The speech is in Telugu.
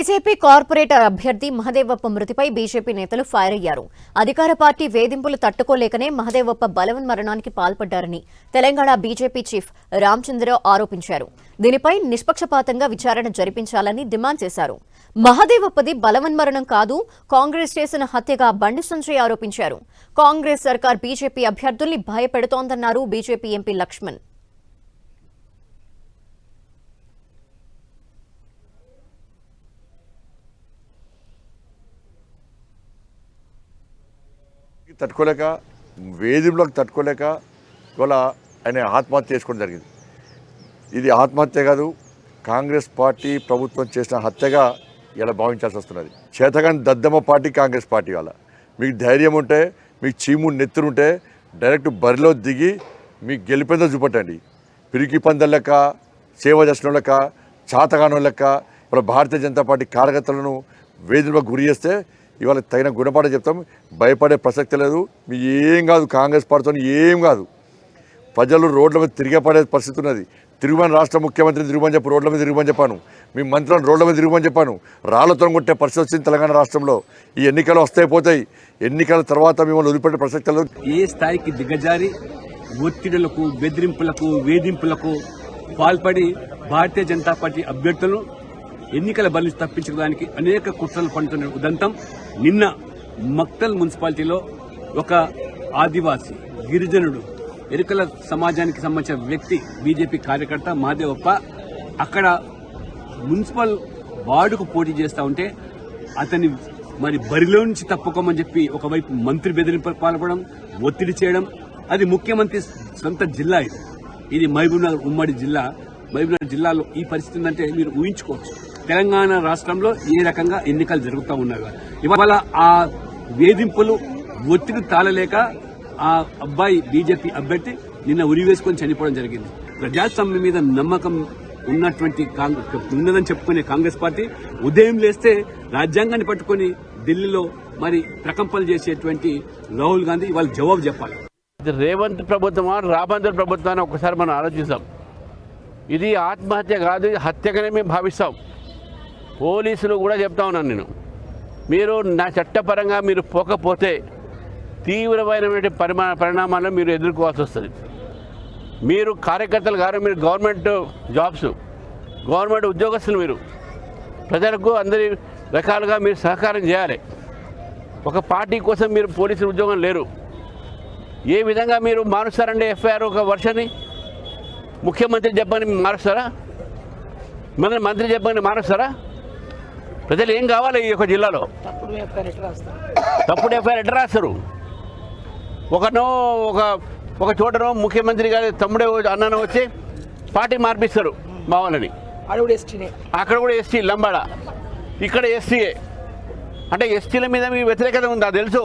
బీజేపీ కార్పొరేటర్ అభ్యర్థి మహదేవప్ప మృతిపై బీజేపీ నేతలు ఫైర్ అయ్యారు. అధికార పార్టీ వేధింపులు తట్టుకోలేకనే మహదేవప్ప బలవన్మరణానికి పాల్పడ్డారని తెలంగాణ బీజేపీ చీఫ్ రామచంద్రరావు ఆరోపించారు. దీనిపై నిష్పక్షపాతంగా విచారణ జరిపించాలని డిమాండ్ చేశారు. మహదేవప్పది బలవన్మరణం కాదు, కాంగ్రెస్ చేసిన హత్యగా బండి సంజయ్ ఆరోపించారు. కాంగ్రెస్ సర్కార్ బీజేపీ అభ్యర్థుల్ని భయపెడుతోందన్నారు బీజేపీ ఎంపీ లక్ష్మణ్. తట్టుకోలేక వేధింపులకు తట్టుకోలేక ఇవాళ ఆయన ఆత్మహత్య చేసుకోవడం జరిగింది. ఇది ఆత్మహత్య కాదు, కాంగ్రెస్ పార్టీ ప్రభుత్వం చేసిన హత్యగా ఇలా భావించాల్సి వస్తున్నది. చేతగాని దద్దమ్మ పార్టీ కాంగ్రెస్ పార్టీ వల్ల మీకు ధైర్యం ఉంటే, మీకు చీము నెత్తురుంటే డైరెక్ట్ బరిలో దిగి మీకు గెలిపేందో చూపట్టండి. పిరికి పందల లెక్క, సేవ చేసిన లెక్క, చాతగానం లెక్క ఇవాళ భారతీయ జనతా పార్టీ కార్యకర్తలను వేధింపులకు గురి చేస్తే ఇవాళ తగిన గుణపాఠం చెప్తాం. భయపడే ప్రసక్తి లేదు. మీ ఏం కాదు, కాంగ్రెస్ పార్టీతో ఏం కాదు. ప్రజలు రోడ్ల మీద తిరిగేపడే పరిస్థితి ఉన్నది. తిరుగుమని రాష్ట్ర ముఖ్యమంత్రిని తిరుగుమని చెప్పి రోడ్ల మీద తిరుగుమని చెప్పాను. మీ మంత్రులను రోడ్ల మీద తిరుగుమని చెప్పాను. రాళ్లతో కొట్టే పరిస్థితి వచ్చింది తెలంగాణ రాష్ట్రంలో. ఈ ఎన్నికలు వస్తాయి పోతాయి. ఎన్నికల తర్వాత మిమ్మల్ని వదిలిపెట్టే ప్రసక్తి లేదు. ఏ స్థాయికి దిగజారి ఒత్తిడులకు, బెదిరింపులకు, వేధింపులకు పాల్పడి భారతీయ జనతా పార్టీ అభ్యర్థులను ఎన్నికల బలి తప్పించడానికి అనేక కుట్రలు పండుతున్న ఉదంతం నిన్న మక్తల్ మున్సిపాలిటీలో ఒక ఆదివాసీ గిరిజనుడు, ఎరుకల సమాజానికి సంబంధించిన వ్యక్తి, బీజేపీ కార్యకర్త మహదేవప్ప అక్కడ మున్సిపల్ వార్డుకు పోటీ చేస్తూ ఉంటే అతన్ని మరి బరిలో నుంచి తప్పుకోమని చెప్పి ఒకవైపు మంత్రి బెదిరింపులకు పాల్పడడం, ఒత్తిడి చేయడం. అది ముఖ్యమంత్రి సొంత జిల్లా. ఇది మహబూబ్నగర్ ఉమ్మడి జిల్లా. మహబూబ్నగర్ జిల్లాలో ఈ పరిస్థితి ఉందంటే మీరు ఊహించుకోవచ్చు తెలంగాణ రాష్ట్రంలో ఏ రకంగా ఎన్నికలు జరుగుతూ ఉన్నాయి. ఇవాళ ఆ వేధింపులు, ఒత్తిడి తాళలేక ఆ అబ్బాయి బీజేపీ అభ్యర్థి నిన్న ఉరి వేసుకొని చనిపోవడం జరిగింది. ప్రజాస్వామ్యం మీద నమ్మకం ఉన్నదని చెప్పుకునే కాంగ్రెస్ పార్టీ ఉదయం లేస్తే రాజ్యాంగాన్ని పట్టుకుని ఢిల్లీలో మరి ప్రకంపనలు చేసేటువంటి రాహుల్ గాంధీ ఇవాళ జవాబు చెప్పాలి. రేవంత్ ప్రభుత్వమా, రాబందర్ ప్రభుత్వాన్ని ఒకసారి మనం ఆలోచిస్తాం. ఇది ఆత్మహత్య కాదు, ఇది హత్యగానే మేము భావిస్తాం. పోలీసులు కూడా చెప్తా ఉన్నాను నేను, మీరు నా చట్టపరంగా మీరు పోకపోతే తీవ్రమైనటువంటి పరిణామాలను మీరు ఎదుర్కోవాల్సి వస్తుంది. మీరు కార్యకర్తలు గారు, మీరు గవర్నమెంట్ జాబ్స్, గవర్నమెంట్ ఉద్యోగస్తులు, మీరు ప్రజలకు అందరి రకాలుగా మీరు సహకారం చేయాలి. ఒక పార్టీ కోసం మీరు పోలీసుల ఉద్యోగం లేరు. ఏ విధంగా మీరు మారుస్తారండి ఎఫ్ఐఆర్ ఒక వర్షాన్ని? ముఖ్యమంత్రి చెప్పని మారుస్తారా? మంత్రి చెప్పని మారుస్తారా? ప్రజలు ఏం కావాలి? ఈ యొక్క జిల్లాలో తప్పుడు ఎఫ్ఐఆర్ ఎట్లా రాస్తారు? ఒక చోటనో ముఖ్యమంత్రి గారి తమ్ముడే అన్ననో వచ్చి పార్టీ మార్పిస్తారు మా వాళ్ళని. అక్కడ కూడా ఎస్టీ లంబాడ, ఇక్కడ ఎస్టీఏ. అంటే ఎస్టీల మీద మీ వ్యతిరేకత ఉందా తెలుసు.